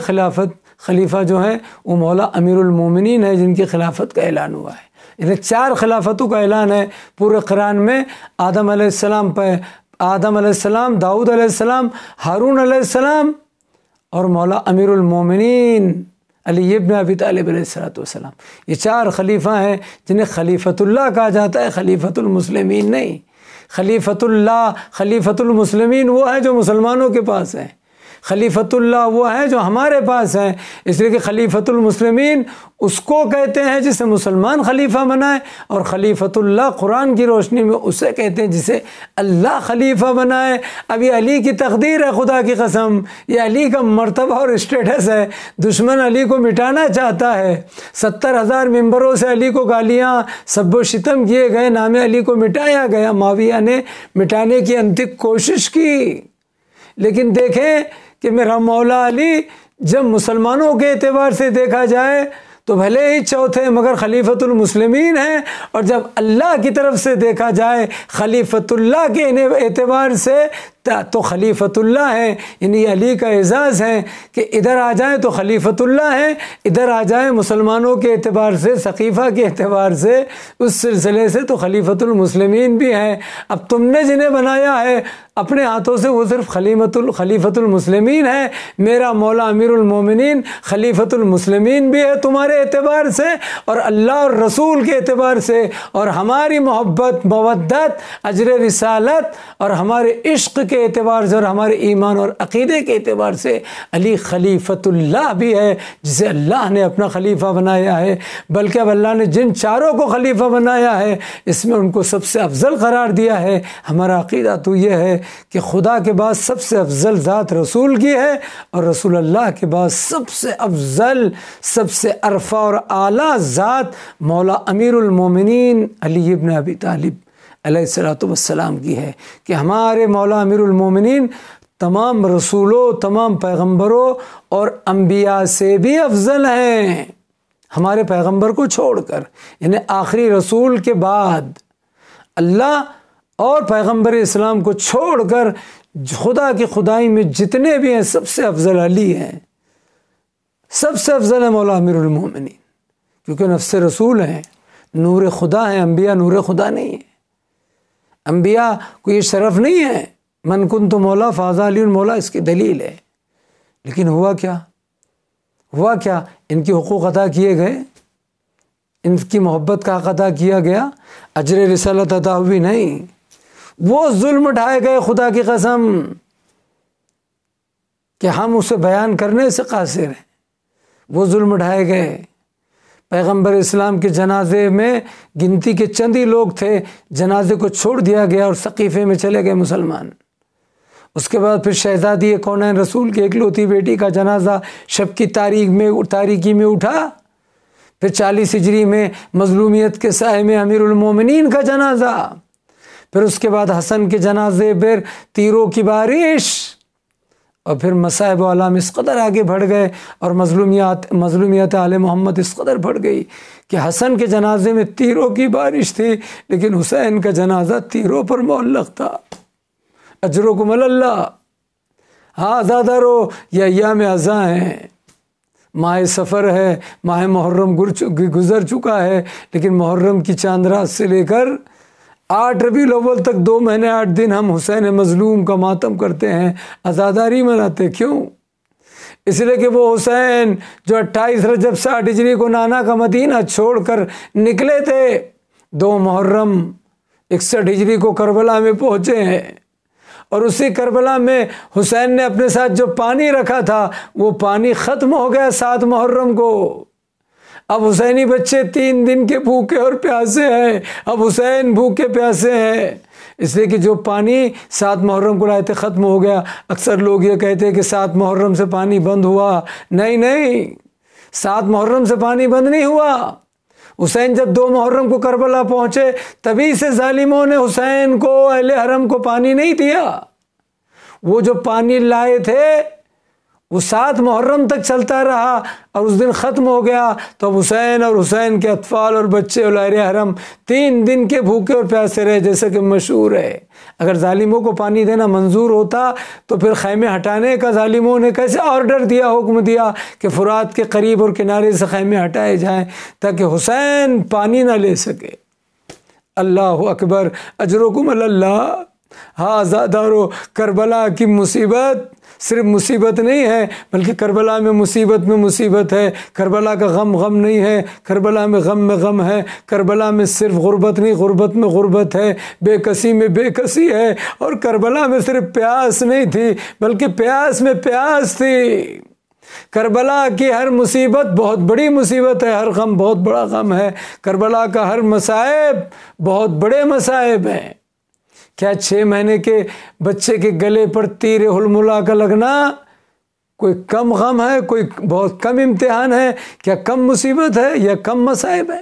خلیفہ جو ہیں وہ مولا امیر المومنین ہے، جن کی خلافت کا اعلان ہوا ہے۔ یعنی 4 خلافتوں کا اعلان ہے پورے قرآن میں، آدم علیہ السلام، داؤد علیہ السلام، ہارون علیہ السلام اور مولا امیر المومنین علی ابن ابی طالب علیہ السلام۔ یہ 4 خلیفہ ہیں جنہیں خلیفۃ اللہ کہا جاتا ہے، خلیفۃ المسلمین نہیں۔ خلیفۃ اللہ، خلیفۃ المسلمین وہ ہیں جو مسلمانوں کے پاس ہیں، خلیفۃ اللہ وہ ہیں جو ہمارے پاس ہیں۔ اس لیے کہ خلیفۃ المسلمین اس کو کہتے ہیں جسے مسلمان خلیفہ بنائے، اور خلیفۃ اللہ قرآن کی روشنی میں اسے کہتے ہیں جسے اللہ خلیفہ بنائے۔ اب یہ علی کی تقدیر ہے، خدا کی قسم، یہ علی کا مرتبہ اور اسٹیٹس ہے۔ دشمن علی کو مٹانا چاہتا ہے، 70,000 ممبروں سے علی کو گالیاں، سب و شتم کیے گئے، نام علی کو مٹایا گیا۔ معاویہ نے مٹانے کی انتک کوشش کی، لیکن دیکھیں کہ میرا مولا علی جب مسلمانوں کے اعتبار سے دیکھا جائے تو بھلے ہی چوتھے مگر خلیفۃ المسلمین ہیں، اور جب اللہ کی طرف سے دیکھا جائے خلیفۃ اللہ کے اعتبار سے تو خلیفۃ اللہ ہیں۔ یعنی علی کا اعزاز ہے کہ ادھر آ جائیں تو خلیفۃ اللہ ہیں، ادھر آ جائیں مسلمانوں کے اعتبار سے، سقیفہ کے اعتبار سے، اس سلسلے سے تو خلیفۃ المسلمین بھی ہیں۔ اب تم نے جنہیں بنایا ہے اپنے ہاتھوں سے وہ صرف خلیفۃ المسلمین ہے۔ میرا مولا امیر المومنین خلیفۃ المسلمین بھی ہے تمہارے اعتبار سے، اور اللہ اور رسول کے اعتبار سے، اور ہماری محبت، مودت، اجر رسالت اور ہمارے عشق کے اعتبار سے، اور ہمارے ایمان اور عقیدے کے اعتبار سے علی خلیفۃ اللہ بھی ہے، جسے اللہ نے اپنا خلیفہ بنایا ہے۔ بلکہ اب اللہ نے جن 4 کو خلیفہ بنایا ہے اس میں ان کو سب سے افضل قرار دیا ہے۔ ہمارا عقیدہ تو یہ ہے کہ خدا کے بعد سب سے افضل ذات رسول کی ہے، اور رسول اللہ کے بعد سب سے افضل، سب سے عرفہ اور اعلیٰ ذات مولا امیر المومنین علی ابن ابی طالب علیہ السلام کی ہے، کہ ہمارے مولا امیر المومنین تمام رسولوں، تمام پیغمبروں اور انبیاء سے بھی افضل ہیں، ہمارے پیغمبر کو چھوڑ کر۔ یعنی آخری رسول کے بعد اللہ اور پیغمبر اسلام کو چھوڑ کر خدا کی خدائی میں جتنے بھی ہیں سب سے افضل علی ہیں، سب سے افضل ہے مولا امیر المومنین، کیونکہ نفس رسول ہیں، نور خدا ہیں۔ انبیاء نور خدا نہیں ہیں، انبیاء کو یہ شرف نہیں ہے من کنت مولا فاذا علی مولا، اس کی دلیل ہے۔ لیکن ہوا کیا؟ ان کے حقوق ادا کیے گئے، ان کی محبت کا حق ادا کیا گیا، اجر رسالت ادا ہوئی نہیں، وہ ظلم اٹھائے گئے خدا کی قسم کہ ہم اسے بیان کرنے سے قاصر ہیں، وہ ظلم اٹھائے گئے۔ پیغمبر اسلام کے جنازے میں گنتی کے چند ہی لوگ تھے، جنازے کو چھوڑ دیا گیا اور سقیفے میں چلے گئے مسلمان۔ اس کے بعد پھر شہزادی کونین رسول کی اکلوتی بیٹی کا جنازہ شب کی تاریکی میں اٹھا، پھر 40 ہجری میں مظلومیت کے سائے میں امیر المومنین کا جنازہ، پھر اس کے بعد حسن کے جنازے پر تیروں کی بارش، اور پھر مصائب و علام اس قدر آگے بڑھ گئے اور مظلومیت آل محمد اس قدر بڑھ گئی کہ حسن کے جنازے میں تیروں کی بارش تھی، لیکن حسین کا جنازہ تیروں پر معلق تھا۔ اجرکم اللہ، زیادہ رو، یہ ایام ازاں ہیں، ماہ سفر ہے، ماہ محرم گزر چکا ہے، لیکن محرم کی چاند رات سے لے کر 8 ربیع الاول تک 2 مہینے 8 دن ہم حسین مظلوم کا ماتم کرتے ہیں، عزاداری مناتے۔ کیوں؟ اس لیے کہ وہ حسین جو 28 رجب 60 ہجری کو نانا کا مدینہ چھوڑ کر نکلے تھے، 2 محرم 61 ہجری کو کربلا میں پہنچے ہیں، اور اسی کربلا میں حسین نے اپنے ساتھ جو پانی رکھا تھا وہ پانی ختم ہو گیا 7 محرم کو۔ اب حسینی بچے 3 دن کے بھوکے اور پیاسے ہیں، اب حسین بھوکے پیاسے ہیں، اس لیے کہ جو پانی 7 محرم کو لائے تھے ختم ہو گیا۔ اکثر لوگ یہ کہتے ہیں کہ 7 محرم سے پانی بند ہوا، نہیں، 7 محرم سے پانی بند نہیں ہوا۔ حسین جب 2 محرم کو کربلا پہنچے تبھی سے ظالموں نے حسین کو، اہل حرم کو پانی نہیں دیا۔ وہ جو پانی لائے تھے وہ 7 محرم تک چلتا رہا اور اس دن ختم ہو گیا، تو اب حسین اور حسین کے اطفال اور بچے اور اہل حرم 3 دن کے بھوکے اور پیاسے رہے، جیسا کہ مشہور ہے۔ اگر ظالموں کو پانی دینا منظور ہوتا تو پھر خیمے ہٹانے کا ظالموں نے کیسے آرڈر دیا، حکم دیا کہ فرات کے قریب اور کنارے سے خیمے ہٹائے جائیں تاکہ حسین پانی نہ لے سکے۔ اللہ اکبر، اجرکم اللہ۔ ہاں زادارو، کربلا کی مصیبت صرف مصیبت نہیں ہے بلکہ کربلا میں مصیبت ہے۔ کربلا کا غم نہیں ہے، کربلا میں غم ہے۔ کربلا میں صرف غربت نہیں، غربت میں غربت ہے، بے کسی میں بے کسی ہے، اور کربلا میں صرف پیاس نہیں تھی بلکہ پیاس میں پیاس تھی۔ کربلا کی ہر مصیبت بہت بڑی مصیبت ہے، ہر غم بہت بڑا غم ہے، کربلا کا ہر مصائب بہت بڑے مصائب ہیں۔ کیا 6 مہینے کے بچے کے گلے پر تیر حلملہ کا لگنا کوئی کم غم ہے، کوئی بہت کم امتحان ہے؟ کیا کم مصیبت ہے یا کم مصائب ہے؟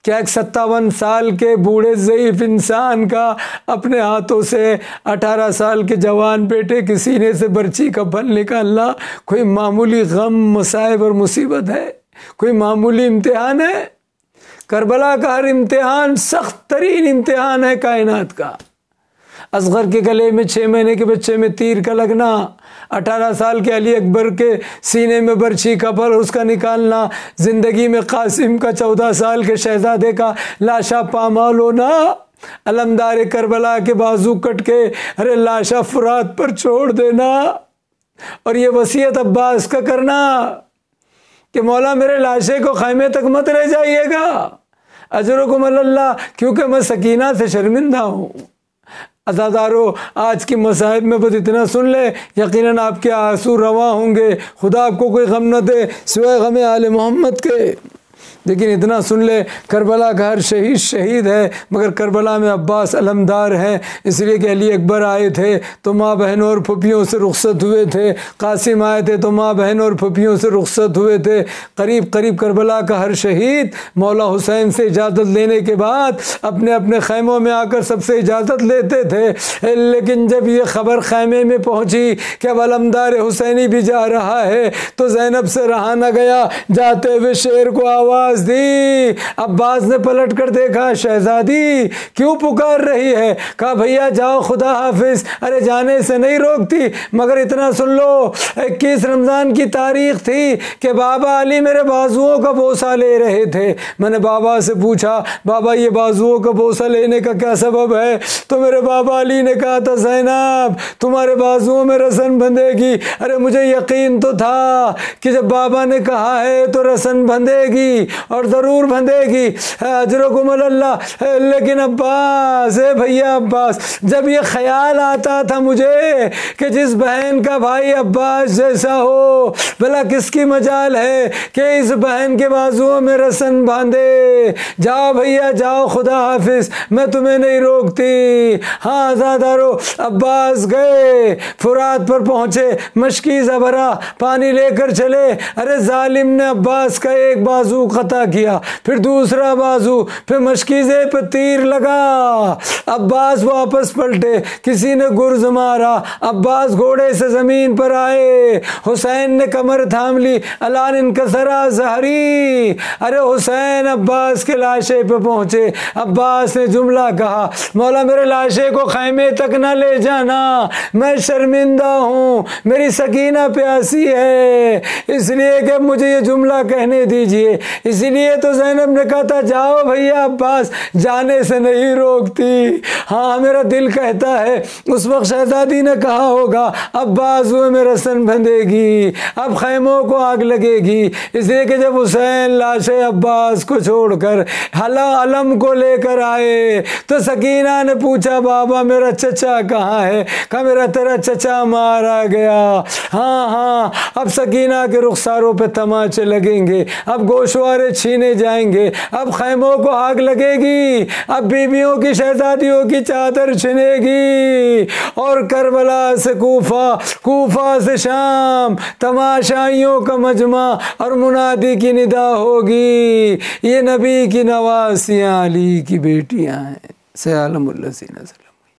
کیا ایک 57 سال کے بوڑھے ضعیف انسان کا اپنے ہاتھوں سے 18 سال کے جوان بیٹے کے سینے سے برچی کا پھل نکالنا کوئی معمولی غم، مصائب اور مصیبت ہے؟ کوئی معمولی امتحان ہے؟ کربلا کا ہر امتحان سخت ترین امتحان ہے کائنات کا۔ اصغر کے گلے میں 6 مہینے کے بچے میں تیر کا لگنا، 18 سال کے علی اکبر کے سینے میں برچھی کا پھل اس کا نکالنا، زندگی میں قاسم کا 14 سال کے شہزادے کا لاشا پامال ہونا، علمدار کربلا کے بازو کٹ کے ارے لاشا فرات پر چھوڑ دینا، اور یہ وصیت عباس کا کرنا کہ مولا میرے لاشے کو خیمے تک مت لے جائیے گا، اجرکم اللہ، کیونکہ میں سکینہ سے شرمندہ ہوں۔ عزادارو، آج کی مصائب میں بس اتنا سن لے، یقیناً آپ کے آنسو رواں ہوں گے، خدا آپ کو کوئی غم نہ دے سوائے غم آل محمد کے، لیکن اتنا سن لے کربلا کا ہر شہید ہے، مگر کربلا میں عباس علمدار ہے، اس لیے کہ علی اکبر آئے تھے تو ماں بہنوں اور پھپھیوں سے رخصت ہوئے تھے، قاسم آئے تھے تو ماں بہنوں اور پھپھیوں سے رخصت ہوئے تھے، قریب کربلا کا ہر شہید مولا حسین سے اجازت لینے کے بعد اپنے اپنے خیموں میں آ کر سب سے اجازت لیتے تھے، لیکن جب یہ خبر خیمے میں پہنچی کہ اب علمدار حسینی بھی جا رہا ہے تو زینب سے رہا نہ گیا، جاتے ہوئے شیر کو آواز دی۔ عباس نے پلٹ کر دیکھا، شہزادی کیوں پکار رہی ہے؟ کہا بھیا جاؤ، خدا حافظ۔ ارے جانے سے نہیں روکتی، مگر اتنا سن لو 21 رمضان کی تاریخ تھی کہ بابا علی میرے بازوؤں کا بوسہ لے رہے تھے۔ میں نے بابا سے پوچھا، بابا یہ بازوؤں کا بوسہ لینے کا کیا سبب ہے؟ تو میرے بابا علی نے کہا تھا زینب تمہارے بازوؤں میں رسن بندھے گی۔ ارے مجھے یقین تو تھا کہ جب بابا نے کہا ہے تو رسن بندھے گی اور ضرور بندھے گی، اجرکم اللہ۔ لیکن عباس، بھیا عباس، جب یہ خیال آتا تھا مجھے کہ جس بہن کا بھائی عباس جیسا ہو بھلا کس کی مجال ہے کہ اس بہن کے بازوؤں میں رسن باندھے، جاؤ بھیا جاؤ، خدا حافظ، میں تمہیں نہیں روکتی۔ ہاں زادارو، عباس گئے، فرات پر پہنچے، مشکی زبرہ پانی لے کر چلے۔ ارے ظالم نے عباس کا ایک بازو قطع کیا، پھر دوسرا بازو، پھر مشکیزے پہ تیر لگا۔ عباس واپس پلٹے، کسی نے گرز مارا، عباس گھوڑے سے زمین پر آئے، حسین نے کمر تھام لی، الان انکسرا ظہری۔ ارے حسین عباس کے لاشے پہ پہنچے، عباس نے جملہ کہا، مولا میرے لاشے کو خیمے تک نہ لے جانا، میں شرمندہ ہوں، میری سکینہ پیاسی ہے، اس لیے کہ مجھے یہ جملہ کہنے دیجئے، اسی لیے تو زینب نے کہا تھا جاؤ بھیا عباس، جانے سے نہیں روکتی۔ ہاں میرا دل کہتا ہے اس وقت شہزادی نے کہا ہوگا عباس ہوئے میرا سن بندھے گی، اب خیموں کو آگ لگے گی۔ اس لیے کہ جب حسین لاش عباس کو چھوڑ کر علم کو لے کر آئے تو سکینہ نے پوچھا بابا میرا چچا کہاں ہے؟ کہا میرا تیرا چچا مارا گیا۔ ہاں ہاں اب سکینہ کے رخساروں پہ تماچے لگیں گے، اب گوشوارے چھینے جائیں گے، اب خیموں کو آگ لگے گی، اب بیویوں کی شہزادیوں کی چادر چھنے گی، اور کربلا سے کوفہ، کوفہ سے شام، تماشائیوں کا مجمع اور منادی کی ندا ہوگی، یہ نبی کی نواسیاں علی کی بیٹیاں ہیں۔ سے عالم اللہ سی نظر۔